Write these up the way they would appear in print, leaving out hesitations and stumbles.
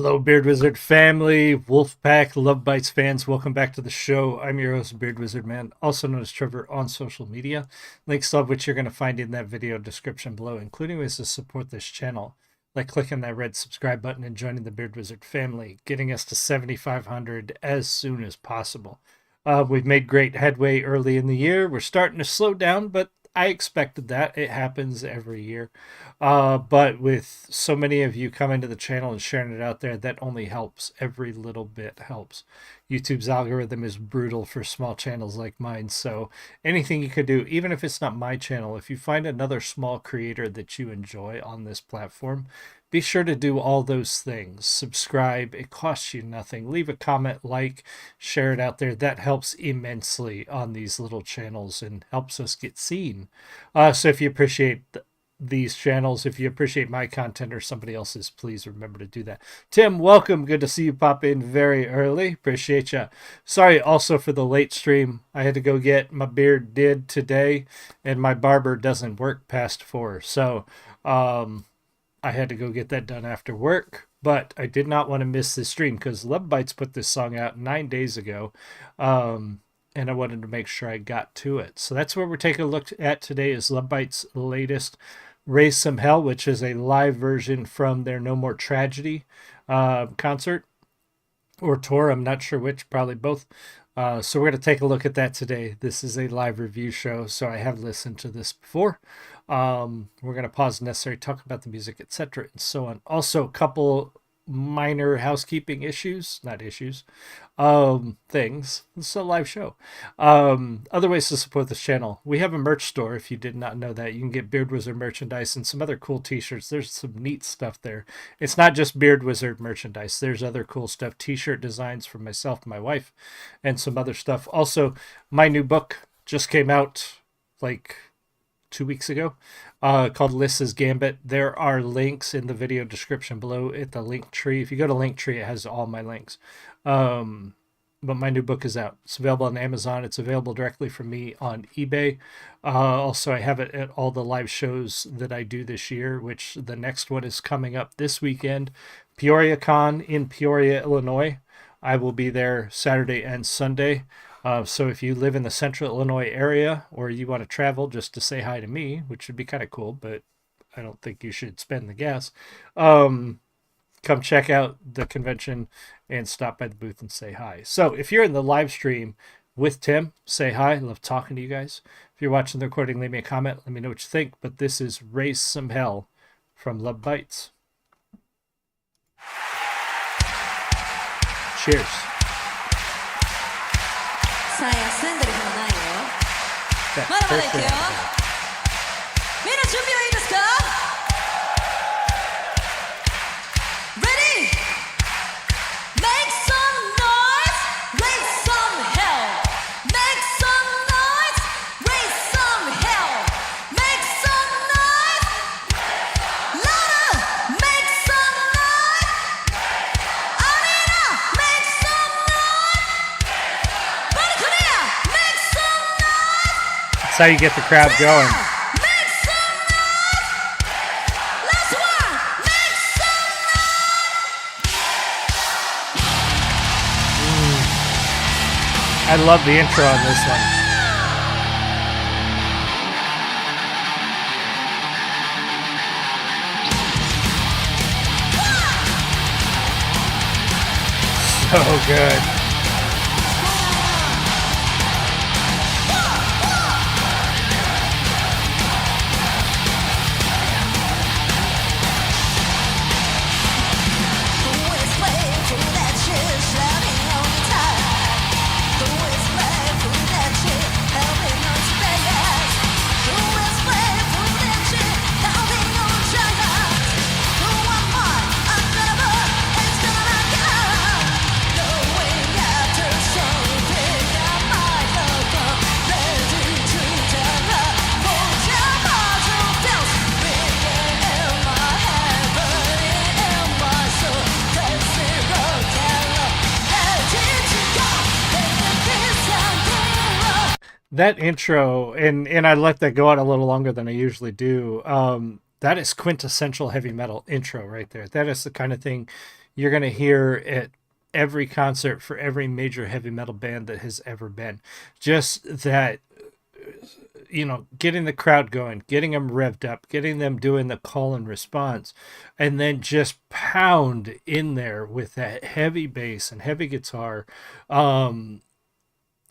Hello, Beard Wizard family, Wolfpack, Lovebites fans. Welcome back to the show. I'm your host, Beard Wizard Man, also known as Trevor on social media. Links of which you're going to find in that video description below, including ways to support this channel, like clicking that red subscribe button and joining the Beard Wizard family, getting us to 7,500 as soon as possible. We've made great headway early in the year. We're starting to slow down, but I expected that. It happens every year. But with so many of you coming to the channel and sharing it out there, that only helps. Every little bit helps. YouTube's algorithm is brutal for small channels like mine. So anything you could do, even if it's not my channel, if you find another small creator that you enjoy on this platform, be sure to do all those things. Subscribe. It costs you nothing. Leave a comment, like, share it out there. That helps immensely on these little channels and helps us get seen. So if you appreciate these channels, if you appreciate my content or somebody else's, please remember to do that. Tim, welcome. Good to see you pop in very early. Appreciate you. Sorry also for the late stream. I had to go get my beard did today, and my barber doesn't work past 4. So, I had to go get that done after work, but I did not want to miss this stream because Lovebites put this song out 9 days ago, and I wanted to make sure I got to it. So that's what we're taking a look at today is Lovebites' latest Raise Some Hell, which is a live version from their No More Tragedy concert or tour. I'm not sure which, probably both. So we're going to take a look at that today. This is a live review show, so I have listened to this before. We're going to pause necessary, talk about the music, etc., and so on. Also, a couple minor housekeeping issues, not issues, things. It's a live show. Other ways to support this channel. We have a merch store, if you did not know that. You can get Beard Wizard merchandise and some other cool t-shirts. There's some neat stuff there. It's not just Beard Wizard merchandise. There's other cool stuff, t-shirt designs for myself and my wife, and some other stuff. Also, my new book just came out like 2 weeks ago, called Lissa's Gambit. There are links in the video description below at the link tree. If you go to Linktree, it has all my links. But my new book is out. It's available on Amazon. It's available directly from me on eBay. Also, I have it at all the live shows that I do this year, which the next one is coming up this weekend. Peoria Con in Peoria, Illinois. I will be there Saturday and Sunday. So if you live in the central Illinois area or you want to travel just to say hi to me, which would be kind of cool, but I don't think you should spend the gas, come check out the convention and stop by the booth and say hi. So if you're in the live stream with Tim, say hi. Love talking to you guys. If you're watching the recording, leave me a comment. Let me know what you think. But this is Raise Some Hell from Lovebites. Cheers. That's how you get the crowd going. I love the intro on this one. So good. That intro, and I let that go out a little longer than I usually do. That is quintessential heavy metal intro right there. That is the kind of thing you're going to hear at every concert for every major heavy metal band that has ever been. Just that, getting the crowd going, getting them revved up, getting them doing the call and response, and then just pound in there with that heavy bass and heavy guitar. Um,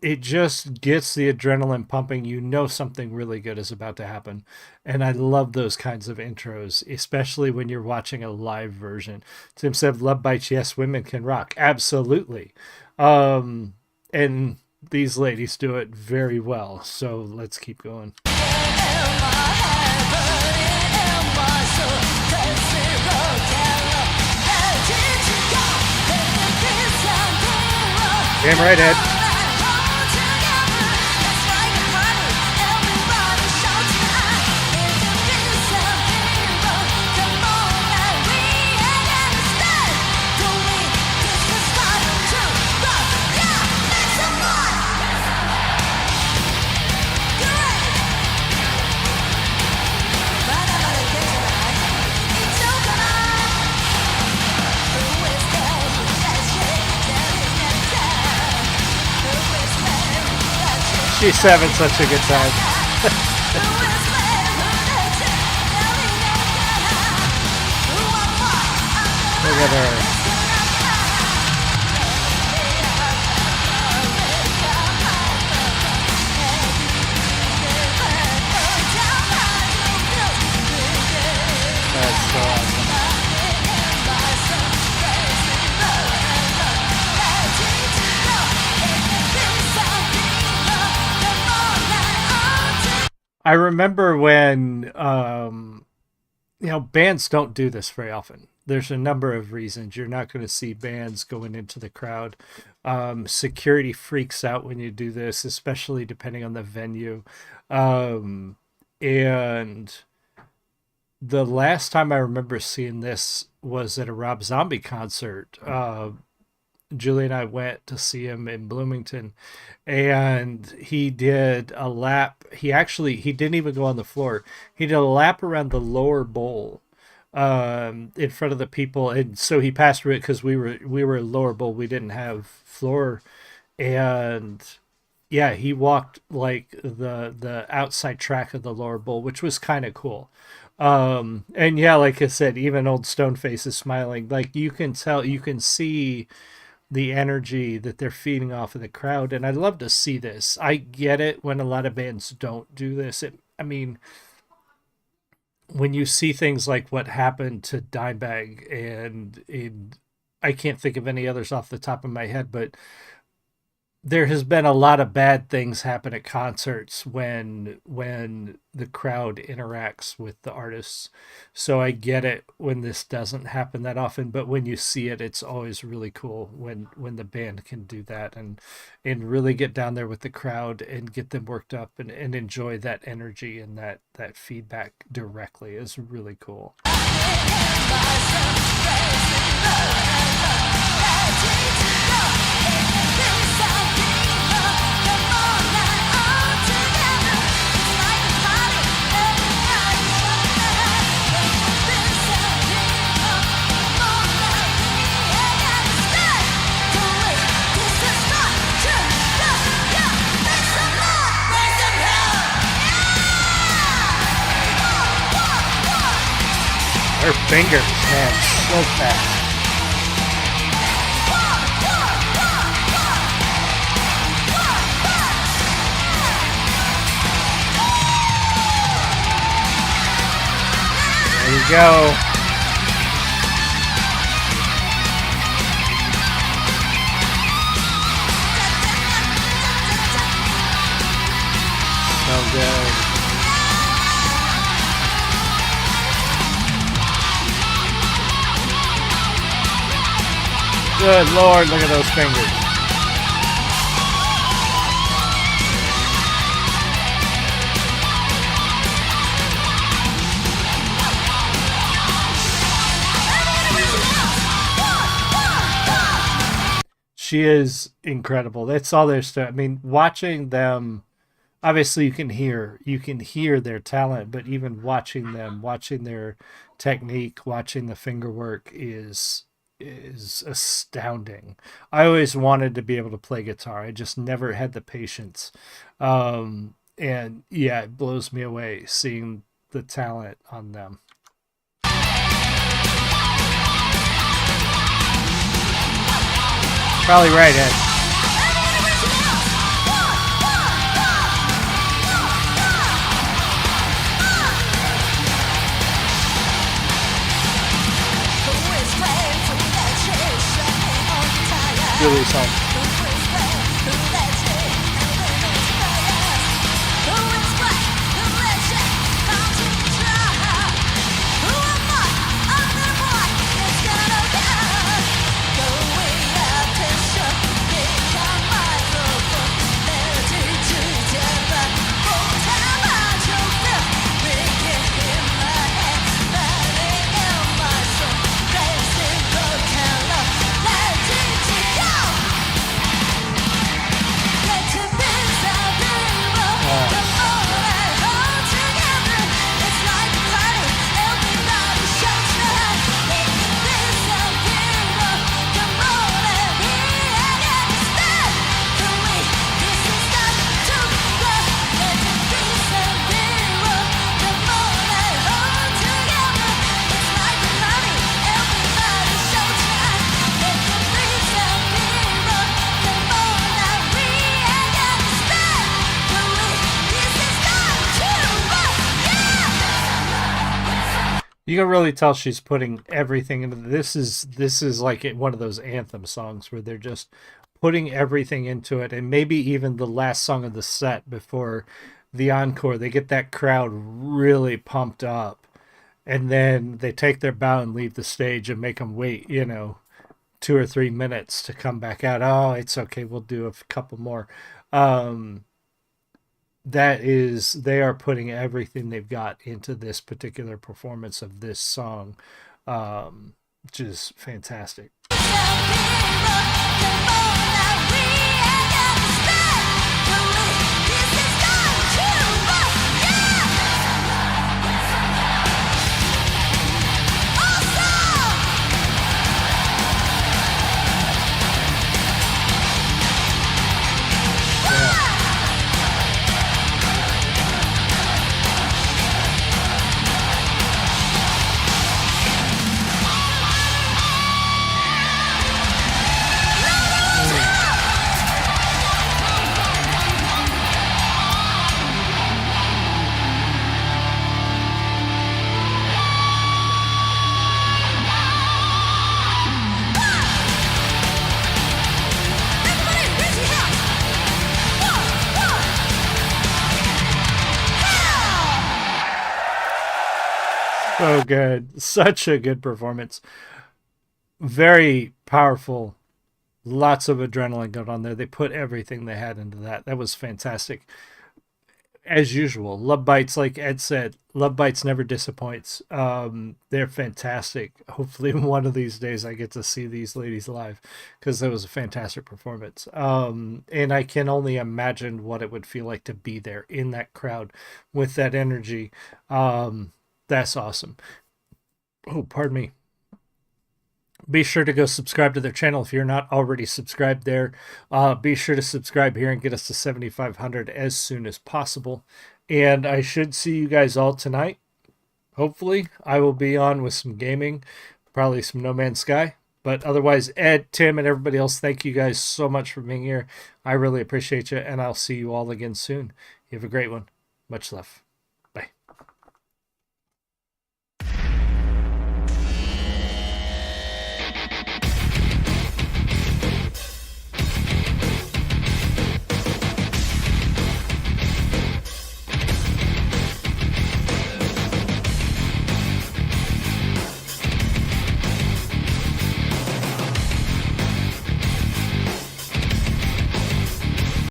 it just gets the adrenaline pumping. You know something really good is about to happen. And I love those kinds of intros, especially when you're watching a live version. Tim said, Love Bites, yes, women can rock. Absolutely. And these ladies do it very well. So let's keep going. Damn right, Ed. She's having such a good time. Look at her. That's so awesome. I remember when bands don't do this very often. There's a number of reasons. You're not going to see bands going into the crowd. Security freaks out when you do this, especially depending on the venue. And the last time I remember seeing this was at a Rob Zombie concert. Julie and I went to see him in Bloomington, and he did a lap. He didn't even go on the floor. He did a lap around the lower bowl, in front of the people, and so he passed through it because we were lower bowl. We didn't have floor, and yeah, he walked like the outside track of the lower bowl, which was kind of cool. And yeah, like I said, even old Stoneface is smiling. Like you can tell, you can see the energy that they're feeding off of the crowd, and I love to see this. I get it when a lot of bands don't do this. I mean, when you see things like what happened to Dimebag and I can't think of any others off the top of my head, but there has been a lot of bad things happen at concerts when the crowd interacts with the artists. So I get it when this doesn't happen that often, but when you see it, it's always really cool when the band can do that and really get down there with the crowd and get them worked up and enjoy that energy and that feedback directly is really cool. Her fingers, man, so fast. There you go. So good. Good Lord, look at those fingers. She is incredible. That's all there's to it. I mean, watching them, obviously you can hear their talent, but even watching them, watching their technique, watching the finger work is is astounding. I always wanted to be able to play guitar. I just never had the patience. And yeah, it blows me away seeing the talent on them. Probably right, Ed. Really solid. You can really tell she's putting everything into this. Is like one of those anthem songs where they're just putting everything into it, and maybe even the last song of the set before the encore, they get that crowd really pumped up, and then they take their bow and leave the stage and make them wait, 2 or 3 minutes to come back out. Oh, it's okay. We'll do a couple more. Um, that is, they are putting everything they've got into this particular performance of this song, which is fantastic. So good. Such a good performance. Very powerful. Lots of adrenaline going on there. They put everything they had into that. That was fantastic. As usual, Lovebites, like Ed said, Lovebites never disappoints. They're fantastic. Hopefully, one of these days I get to see these ladies live because that was a fantastic performance. And I can only imagine what it would feel like to be there in that crowd with that energy. That's awesome. Oh, pardon me. Be sure to go subscribe to their channel if you're not already subscribed there. Be sure to subscribe here and get us to 7,500 as soon as possible. And I should see you guys all tonight. Hopefully, I will be on with some gaming, probably some No Man's Sky. But otherwise, Ed, Tim, and everybody else, thank you guys so much for being here. I really appreciate you, and I'll see you all again soon. You have a great one. Much love.